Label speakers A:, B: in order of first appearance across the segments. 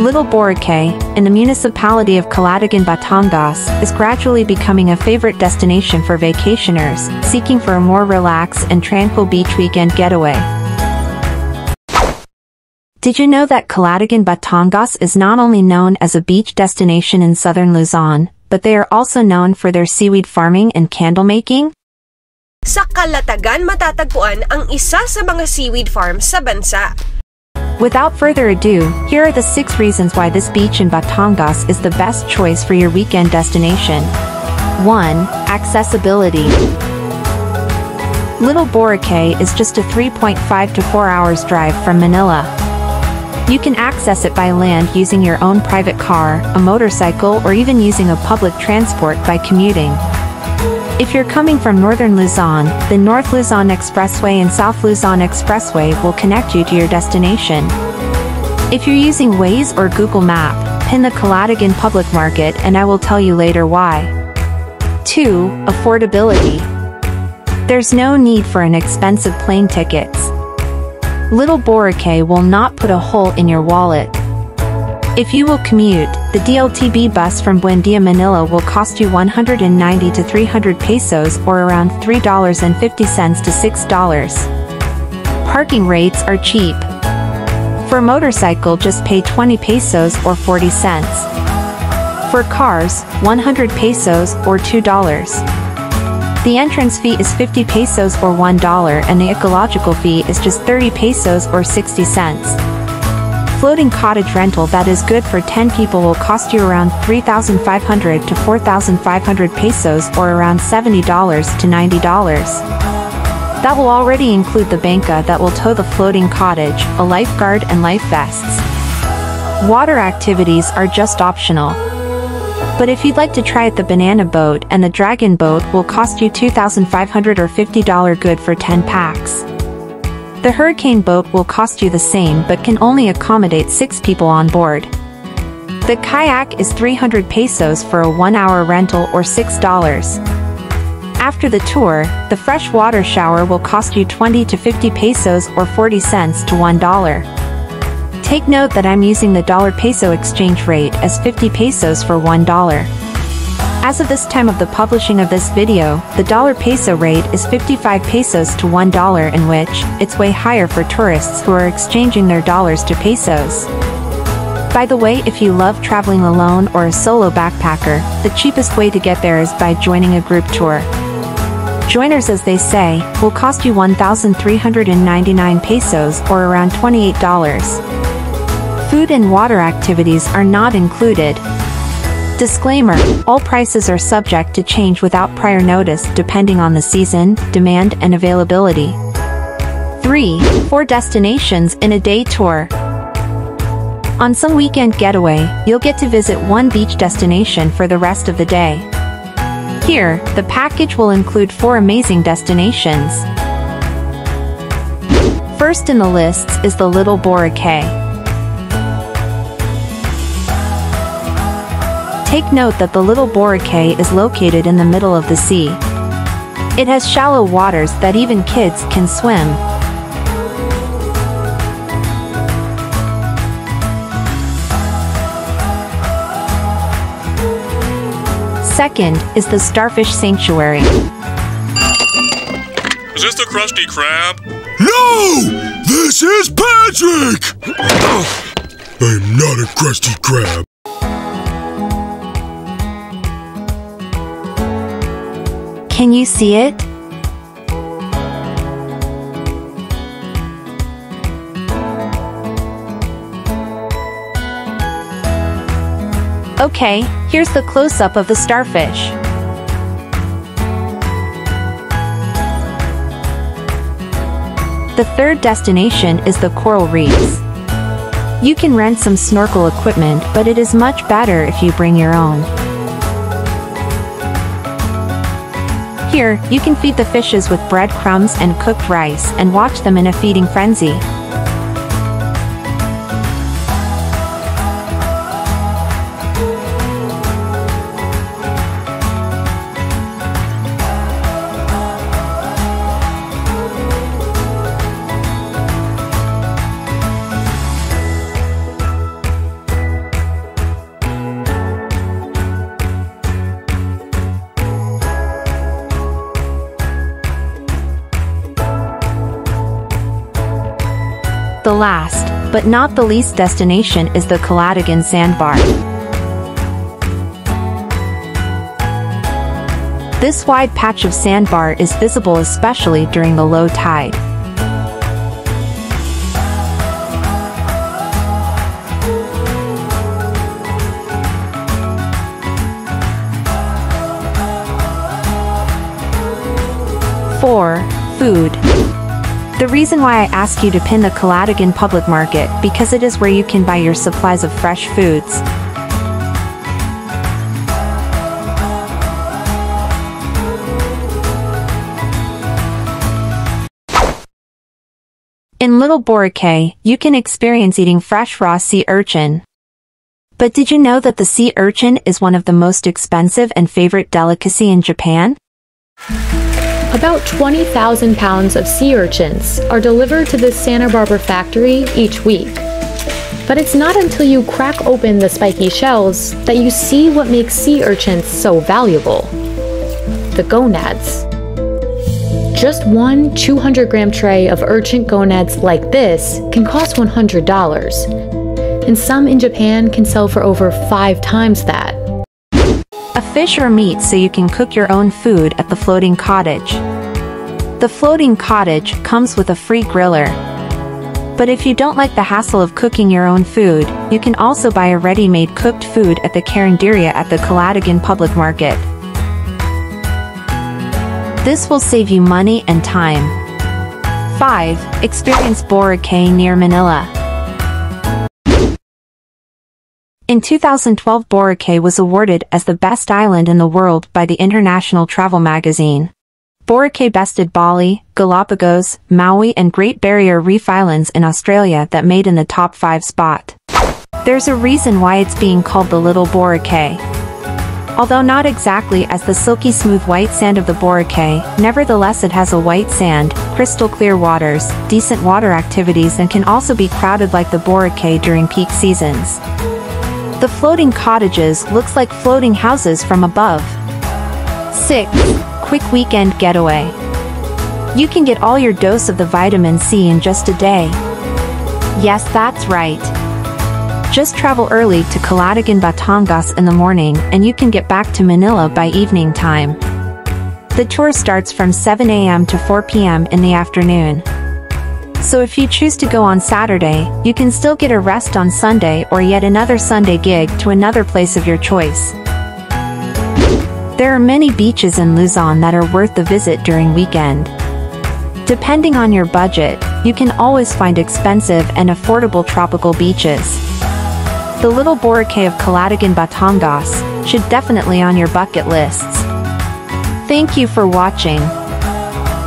A: Little Boracay, in the municipality of Calatagan Batangas, is gradually becoming a favorite destination for vacationers seeking for a more relaxed and tranquil beach weekend getaway. Did you know that Calatagan Batangas is not only known as a beach destination in southern Luzon, but they are also known for their seaweed farming and candle making?
B: Sa Calatagan matatagpuan ang isa sa mga seaweed farms sa bansa.
A: Without further ado, here are the 6 reasons why this beach in Batangas is the best choice for your weekend destination. 1. Accessibility. Little Boracay is just a 3.5 to 4 hours drive from Manila. You can access it by land using your own private car, a motorcycle, or even using a public transport by commuting. If you're coming from northern Luzon, the North Luzon Expressway and South Luzon Expressway will connect you to your destination. If you're using Waze or Google Map, pin the Calatagan Public Market and I will tell you later why. 2. Affordability. There's no need for an expensive plane tickets. Little Boracay will not put a hole in your wallet. If you will commute, the DLTB bus from Buendia, Manila will cost you 190 to 300 pesos or around $3.50 to $6. Parking rates are cheap. For a motorcycle, just pay 20 pesos or 40 cents. For cars, 100 pesos or $2. The entrance fee is 50 pesos or $1 and the ecological fee is just 30 pesos or 60 cents. Floating cottage rental that is good for 10 people will cost you around 3,500 to 4,500 pesos or around $70 to $90. That will already include the banca that will tow the floating cottage, a lifeguard and life vests. Water activities are just optional. But if you'd like to try it, the banana boat and the dragon boat will cost you $2,500 or $50 good for 10 packs. The hurricane boat will cost you the same but can only accommodate 6 people on board. The kayak is 300 pesos for a 1-hour rental or $6. After the tour, the freshwater shower will cost you 20 to 50 pesos or 40 cents to $1. Take note that I'm using the dollar-peso exchange rate as 50 pesos for $1. As of this time of the publishing of this video, the dollar-peso rate is 55 pesos to $1, in which, it's way higher for tourists who are exchanging their dollars to pesos. By the way, if you love traveling alone or a solo backpacker, the cheapest way to get there is by joining a group tour. Joiners, as they say, will cost you 1,399 pesos or around $28. Food and water activities are not included. Disclaimer: all prices are subject to change without prior notice depending on the season, demand and availability. 3. 4 destinations in a day tour. On some weekend getaway, you'll get to visit one beach destination for the rest of the day. Here, the package will include 4 amazing destinations. First in the list is the Little Boracay. Take note that the Little Boracay is located in the middle of the sea. It has shallow waters that even kids can swim. Second is the Starfish Sanctuary.
C: Is this the Krusty Krab?
D: No! This is Patrick! I'm not a Krusty Krab.
A: Can you see it? Okay, here's the close-up of the starfish. The third destination is the Coral Reefs. You can rent some snorkel equipment, but it is much better if you bring your own. Here, you can feed the fishes with breadcrumbs and cooked rice and watch them in a feeding frenzy. The last, but not the least destination is the Calatagan Sandbar. This wide patch of sandbar is visible especially during the low tide. Food. The reason why I ask you to pin the Calatagan Public Market because it is where you can buy your supplies of fresh foods. In Little Boracay, you can experience eating fresh raw sea urchin. But did you know that the sea urchin is one of the most expensive and favorite delicacy in Japan?
E: About 20,000 pounds of sea urchins are delivered to this Santa Barbara factory each week. But it's not until you crack open the spiky shells that you see what makes sea urchins so valuable: the gonads. Just one 200-gram tray of urchin gonads like this can cost $100, and some in Japan can sell for over 5 times that.
A: A fish or meat so you can cook your own food at the floating cottage. The floating cottage comes with a free griller. But if you don't like the hassle of cooking your own food, you can also buy a ready-made cooked food at the Carinderia at the Calatagan Public Market. This will save you money and time. 5. Experience Boracay near Manila. In 2012, Boracay was awarded as the best island in the world by the International Travel Magazine. Boracay bested Bali, Galapagos, Maui and Great Barrier Reef Islands in Australia that made in the top 5 spot. There's a reason why it's being called the Little Boracay. Although not exactly as the silky smooth white sand of the Boracay, nevertheless it has a white sand, crystal clear waters, decent water activities and can also be crowded like the Boracay during peak seasons. The floating cottages looks like floating houses from above. 6. Quick weekend getaway. You can get all your dose of the vitamin C in just a day. Yes, that's right. Just travel early to Calatagan Batangas in the morning and you can get back to Manila by evening time. The tour starts from 7 a.m. to 4 p.m. in the afternoon. So if you choose to go on Saturday, you can still get a rest on Sunday or yet another Sunday gig to another place of your choice. There are many beaches in Luzon that are worth the visit during weekend. Depending on your budget, you can always find expensive and affordable tropical beaches. The Little Boracay of Calatagan Batangas should definitely on your bucket lists. Thank you for watching.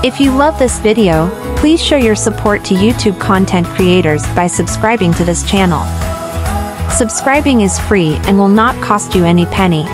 A: If you love this video, please show your support to YouTube content creators by subscribing to this channel. Subscribing is free and will not cost you any penny.